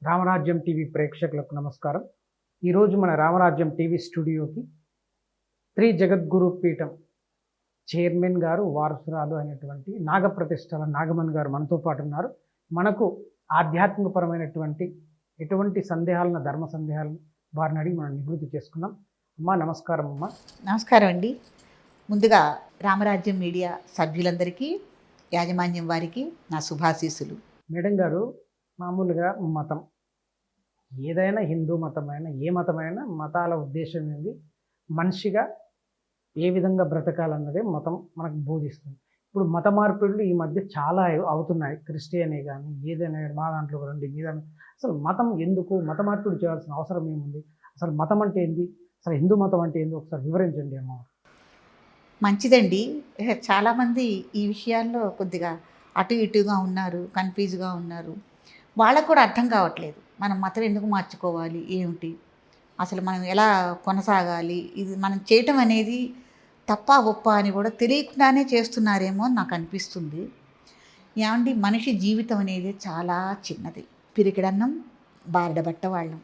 రామరాజ్యం TV ప్రేక్షకులకు నమస్కారం. ఈరోజు మన రామరాజ్యం టీవీ స్టూడియోకి శ్రీ జగద్గురు పీఠం చైర్మన్ గారు, వారసురాలు అయినటువంటి నాగప్రతిష్టల నాగమణి గారు మనతో పాటు ఉన్నారు. మనకు ఆధ్యాత్మికపరమైనటువంటి ఎటువంటి సందేహాలను, ధర్మ సందేహాలను వారిని అడిగి మనం నివృత్తి చేసుకున్నాం. అమ్మా నమస్కారం. అమ్మా నమస్కారం అండి. ముందుగా రామరాజ్యం మీడియా సభ్యులందరికీ, యాజమాన్యం వారికి నా శుభాశీస్సులు. మేడం గారు, మామూలుగా మతం ఏదైనా, హిందూ మతమైనా ఏ మతమైనా, మతాల ఉద్దేశం ఏంది, మనిషిగా ఏ విధంగా బ్రతకాలన్నదే మతం మనకు బోధిస్తుంది. ఇప్పుడు మత మార్పిడులు ఈ మధ్య చాలా అవుతున్నాయి. క్రిస్టియనే కానీ ఏదైనా, మా దాంట్లో రండి, మీ దాంట్లో. అసలు మతం ఎందుకు, మత మార్పిడి చేయాల్సిన అవసరం ఏముంది? అసలు మతం అంటే ఏంది, అసలు హిందూ మతం అంటే ఏంది ఒకసారి వివరించండి అమ్మ. మంచిదండి. చాలామంది ఈ విషయాల్లో కొద్దిగా అటు ఇటుగా ఉన్నారు, కన్ఫ్యూజ్గా ఉన్నారు. వాళ్ళకు కూడా అర్థం కావట్లేదు, మనం మతం ఎందుకు మార్చుకోవాలి, ఏమిటి, అసలు మనం ఎలా కొనసాగాలి, ఇది మనం చేయటం అనేది తప్ప ఒప్ప అని కూడా తెలియకుండానే చేస్తున్నారేమో అని నాకు అనిపిస్తుంది. ఏమండి, మనిషి జీవితం అనేది చాలా చిన్నది. పిరికిడన్నం బారడబట్ట వాళ్ళం,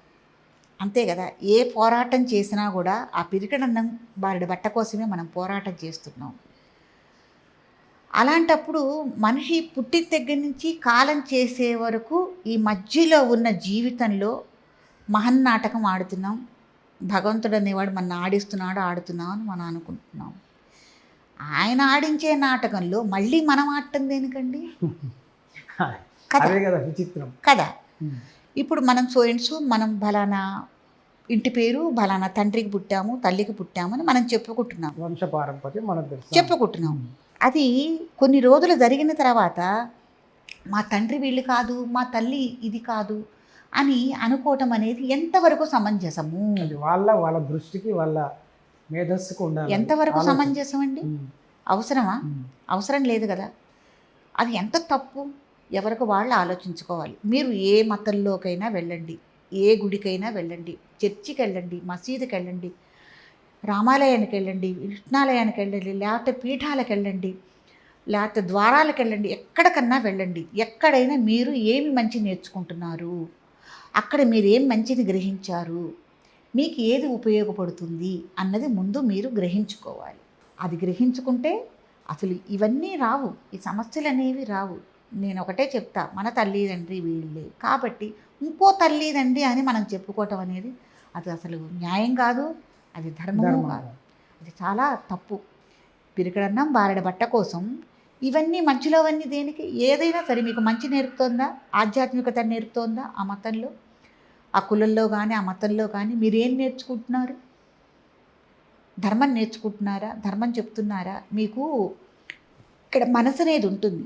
అంతే కదా. ఏ పోరాటం చేసినా కూడా ఆ పిరికిడన్నం బారడ బట్ట కోసమే మనం పోరాటం చేస్తున్నాం. అలాంటప్పుడు మనిషి పుట్టిన దగ్గర నుంచి కాలం చేసే వరకు ఈ మధ్యలో ఉన్న జీవితంలో మహన్నాటకం ఆడుతున్నాం. భగవంతుడు అనేవాడు మన ఆడుతున్నాం అని మనం అనుకుంటున్నాం. ఆయన ఆడించే నాటకంలో మళ్ళీ మనం ఆడటం దేనికండి? కదా. ఇప్పుడు మనం మనం ఫలానా ఇంటి పేరు, ఫలానా తండ్రికి పుట్టాము, తల్లికి పుట్టామని మనం చెప్పుకుంటున్నాం, వంశపారంపర్యం మనం చెప్పుకుంటున్నాం. అది కొన్ని రోజులు జరిగిన తర్వాత మా తండ్రి వీళ్ళు కాదు, మా తల్లి ఇది కాదు అని అనుకోవటం అనేది ఎంతవరకు సమంజసము? వాళ్ళ దృష్టికి, వాళ్ళ మేధస్సుకు ఉండాలి. ఎంతవరకు సమంజసం అండి? అవసరమా? అవసరం లేదు కదా. అది ఎంత తప్పు, ఎవరికి వాళ్ళు ఆలోచించుకోవాలి. మీరు ఏ మతంలోకైనా వెళ్ళండి, ఏ గుడికైనా వెళ్ళండి, చర్చికి వెళ్ళండి, మసీదుకి వెళ్ళండి, రామాలయానికి వెళ్ళండి, కృష్ణాలయానికి వెళ్ళండి, లేకపోతే పీఠాలకు వెళ్ళండి, లేకపోతే ద్వారాలకు వెళ్ళండి, ఎక్కడికన్నా వెళ్ళండి. ఎక్కడైనా మీరు ఏమి మంచి నేర్చుకుంటున్నారు, అక్కడ మీరు ఏం మంచిని గ్రహించారు, మీకు ఏది ఉపయోగపడుతుంది అన్నది ముందు మీరు గ్రహించుకోవాలి. అది గ్రహించుకుంటే అసలు ఇవన్నీ రావు, ఈ సమస్యలు అనేవి రావు. నేను ఒకటే చెప్తా, మన తల్లిదండ్రి వీళ్ళే కాబట్టి ఇంకో తల్లిదండ్రి అని మనం చెప్పుకోవటం అనేది అది అసలు న్యాయం కాదు, అది ధర్మము కాదు, అది చాలా తప్పు. పిరికడన్నం బారడ బట్ట కోసం ఇవన్నీ మధ్యలోవన్నీ దేనికి? ఏదైనా సరే మీకు మంచి నేర్పుతోందా, ఆధ్యాత్మికత నేర్పుతోందా ఆ మతంలో, ఆ కులంలో కానీ ఆ మతంలో కానీ మీరు ఏం నేర్చుకుంటున్నారు? ధర్మం నేర్చుకుంటున్నారా? ధర్మం చెప్తున్నారా? మీకు ఇక్కడ మనసు అనేది ఉంటుంది.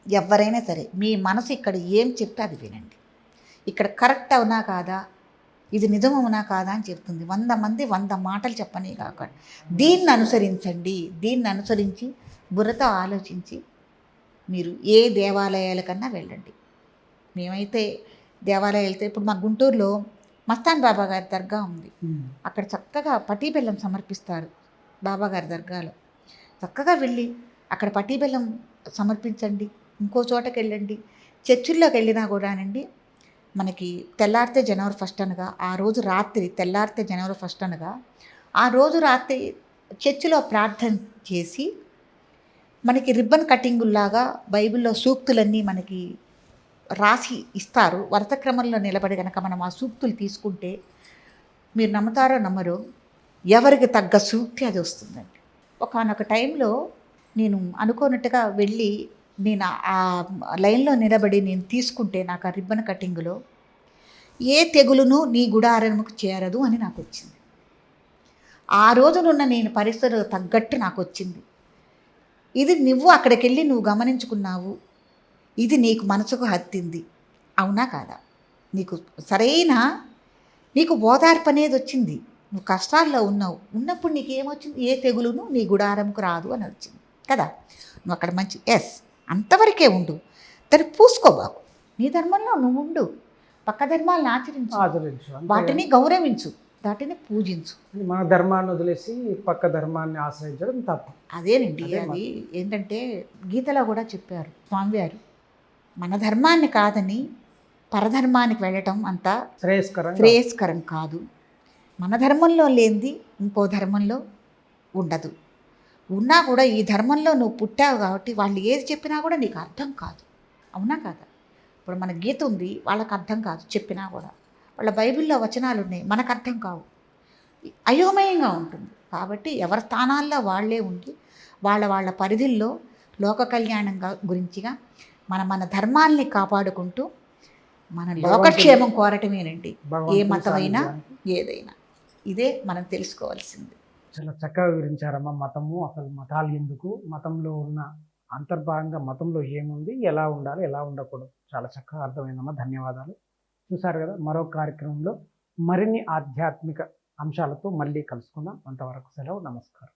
ఎవరైనా సరే మీ మనసు ఇక్కడ ఏం చెప్తే అది వినండి. ఇక్కడ కరెక్ట్ అవునా కాదా, ఇది నిజమవునా కాదా అని చెప్తుంది. 100 మంది 100 మాటలు చెప్పనే కాకుండా దీన్ని అనుసరించండి. దీన్ని అనుసరించి బుర్రతో ఆలోచించి మీరు ఏ దేవాలయాలకన్నా వెళ్ళండి. మేమైతే దేవాలయాలు వెళ్తే, ఇప్పుడు మా గుంటూరులో మస్తాన్ బాబా గారి దర్గా ఉంది. అక్కడ చక్కగా పటీ బెల్లం సమర్పిస్తారు. బాబా గారి దర్గాలో చక్కగా వెళ్ళి అక్కడ పటీ బెల్లం సమర్పించండి. ఇంకో చోటకి వెళ్ళండి, చర్చిల్లోకి వెళ్ళినా కూడానండి, మనకి తెల్లారితే జనవరి 1 అనగా ఆ రోజు రాత్రి, తెల్లారితే జనవరి 1 అనగా ఆ రోజు రాత్రి చర్చిలో ప్రార్థన చేసి మనకి రిబ్బన్ కటింగుల్లాగా బైబిల్లో సూక్తులన్నీ మనకి రాసి ఇస్తారు. వరుస క్రమంలో నిలబడి కనుక మనం ఆ సూక్తులు తీసుకుంటే మీరు నమ్ముతారో నమ్మరో, ఎవరికి తగ్గ సూక్తి అది వస్తుందండి. ఒకానొక టైంలో నేను అనుకోనట్టుగా వెళ్ళి నేను ఆ లైన్లో నిలబడి నేను తీసుకుంటే నాకు ఆ రిబ్బన్ కటింగ్లో ఏ తెగులును నీ గుడారముకు చేరదు అని నాకు వచ్చింది. ఆ రోజునున్న నేను పరిస్థితులకు తగ్గట్టు నాకు వచ్చింది. ఇది నువ్వు అక్కడికి వెళ్ళి నువ్వు గమనించుకున్నావు, ఇది నీకు మనసుకు హత్తింది, అవునా కాదా? నీకు సరైన నీకు ఓదార్పు అనేది వచ్చింది. నువ్వు కష్టాల్లో ఉన్నప్పుడు నీకు ఏమొచ్చింది? ఏ తెగులును నీ గుడారంకు రాదు అని వచ్చింది కదా. నువ్వు అక్కడ మంచి అంతవరకే ఉండు, దాన్ని పూసుకోబాకు. నీ ధర్మంలో నువ్వు ఉండు, పక్క ధర్మాలను ఆచరించు, వాటిని గౌరవించు, వాటిని పూజించు. మన ధర్మాన్ని వదిలేసి పక్క ధర్మాన్ని ఆశ్రయించడం తప్పు. అదేనండి. అది ఏంటంటే గీతలో కూడా చెప్పారు స్వామివారు, మన ధర్మాన్ని కాదని పరధర్మానికి వెళ్ళటం అంత శ్రేయస్కరంగా శ్రేయస్కరం కాదు. మన ధర్మంలో లేనిది ఇంకో ధర్మంలో ఉండదు. ఉన్నా కూడా ఈ ధర్మంలో నువ్వు పుట్టావు కాబట్టి వాళ్ళు ఏది చెప్పినా కూడా నీకు అర్థం కాదు. అవునా కాదా? ఇప్పుడు మన గీత ఉంది, వాళ్ళకి అర్థం కాదు చెప్పినా కూడా. వాళ్ళ బైబిల్లో వచనాలు ఉన్నాయి, మనకు అర్థం కావు, అయోమయంగా ఉంటుంది. కాబట్టి ఎవరి స్థానాల్లో వాళ్ళే ఉండి వాళ్ళ పరిధుల్లో లోక కళ్యాణం గురించిగా మన ధర్మాల్ని కాపాడుకుంటూ మన లోకక్షేమం కోరటమేనండి ఏ భగవంతుని మతమైనా సాన్నిధ్యానికి. ఏదైనా. ఇదే మనం తెలుసుకోవాల్సింది. చాలా చక్కగా వివరించారమ్మా. మతము అసలు మతాలు ఎందుకు, మతంలో ఉన్న అంతర్భాగంగా మతంలో ఏముంది, ఎలా ఉండాలి, ఎలా ఉండకూడదు, చాలా చక్కగా అర్థమైందమ్మా. ధన్యవాదాలు. చూసారు కదా, మరో కార్యక్రమంలో మరిన్ని ఆధ్యాత్మిక అంశాలతో మళ్ళీ కలుసుకుందాం. అంతవరకు సెలవు. నమస్కారం.